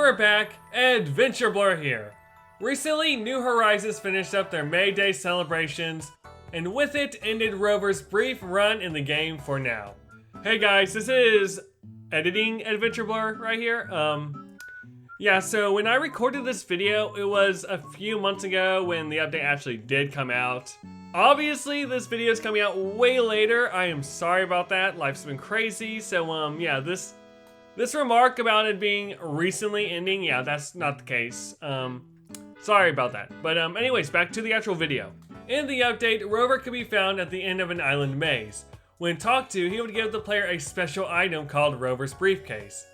we're back, AdventureBlur here. Recently, New Horizons finished up their May Day celebrations, and with it ended Rover's brief run in the game for now. Hey guys, this is editing AdventureBlur right here. Yeah, so when I recorded this video, it was a few months ago when the update actually did come out. Obviously, this video is coming out way later. I am sorry about that. Life's been crazy, so yeah, this remark about it being recently ending, yeah, that's not the case. Sorry about that. But anyways, back to the actual video. In the update, Rover could be found at the end of an island maze. When talked to, he would give the player a special item called Rover's Briefcase.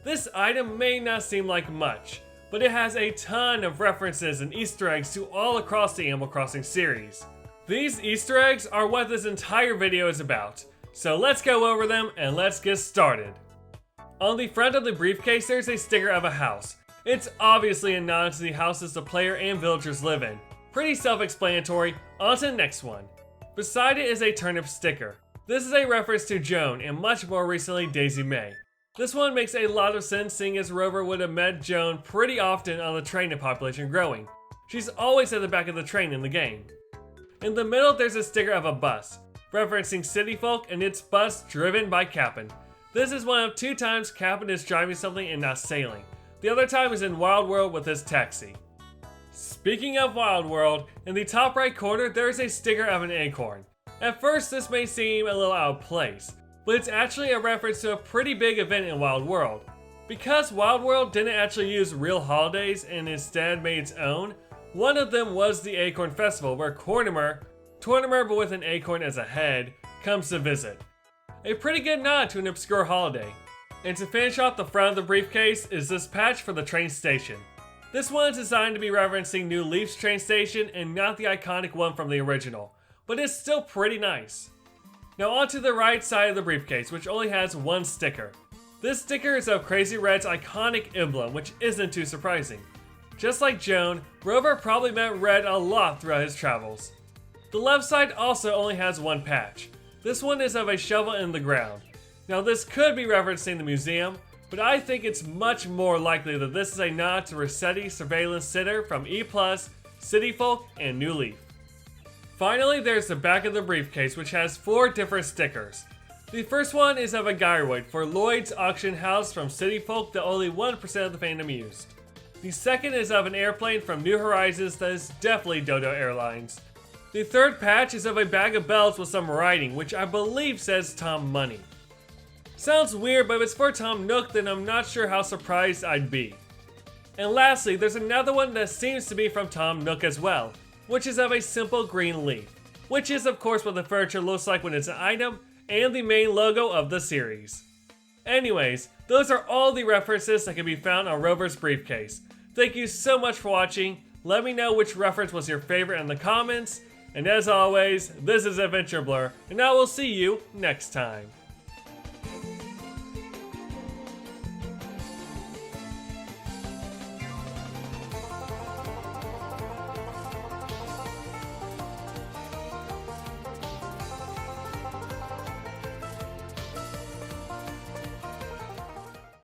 This item may not seem like much, but it has a ton of references and Easter eggs to all across the Animal Crossing series. These Easter eggs are what this entire video is about, so let's go over them and let's get started. On the front of the briefcase, there's a sticker of a house. It's obviously a nod to the houses the player and villagers live in. Pretty self-explanatory. On to the next one. Beside it is a turnip sticker. This is a reference to Joan and much more recently Daisy May. This one makes a lot of sense seeing as Rover would have met Joan pretty often on the train and population growing. She's always at the back of the train in the game. In the middle there's a sticker of a bus, referencing City Folk and its bus driven by Cap'n. This is one of 2 times Cap'n is driving something and not sailing. The other time is in Wild World with his taxi. Speaking of Wild World, in the top right corner there is a sticker of an acorn. At first this may seem a little out of place, but it's actually a reference to a pretty big event in Wild World. Because Wild World didn't actually use real holidays and instead made its own, one of them was the Acorn Festival where Tournimer but with an acorn as a head, comes to visit. A pretty good nod to an obscure holiday. And to finish off the front of the briefcase is this patch for the train station. This one is designed to be referencing New Leaf's train station and not the iconic one from the original, but it's still pretty nice. Now onto the right side of the briefcase, which only has one sticker. This sticker is of Crazy Red's iconic emblem, which isn't too surprising. Just like Joan, Rover probably met Red a lot throughout his travels. The left side also only has one patch. This one is of a shovel in the ground. Now this could be referencing the museum, but I think it's much more likely that this is a nod to Rossetti's surveillance sitter from E+, City Folk, and New Leaf. Finally, there's the back of the briefcase, which has 4 different stickers. The first one is of a gyroid for Lloyd's auction house from City Folk that only 1% of the fandom used. The second is of an airplane from New Horizons that is definitely Dodo Airlines. The third patch is of a bag of bells with some writing, which I believe says Tom Money. Sounds weird, but if it's for Tom Nook, then I'm not sure how surprised I'd be. And lastly, there's another one that seems to be from Tom Nook as well, which is of a simple green leaf, which is of course what the furniture looks like when it's an item, and the main logo of the series. Anyways, those are all the references that can be found on Rover's briefcase. Thank you so much for watching. Let me know which reference was your favorite in the comments, and as always, this is AdventureBlur, and I will see you next time.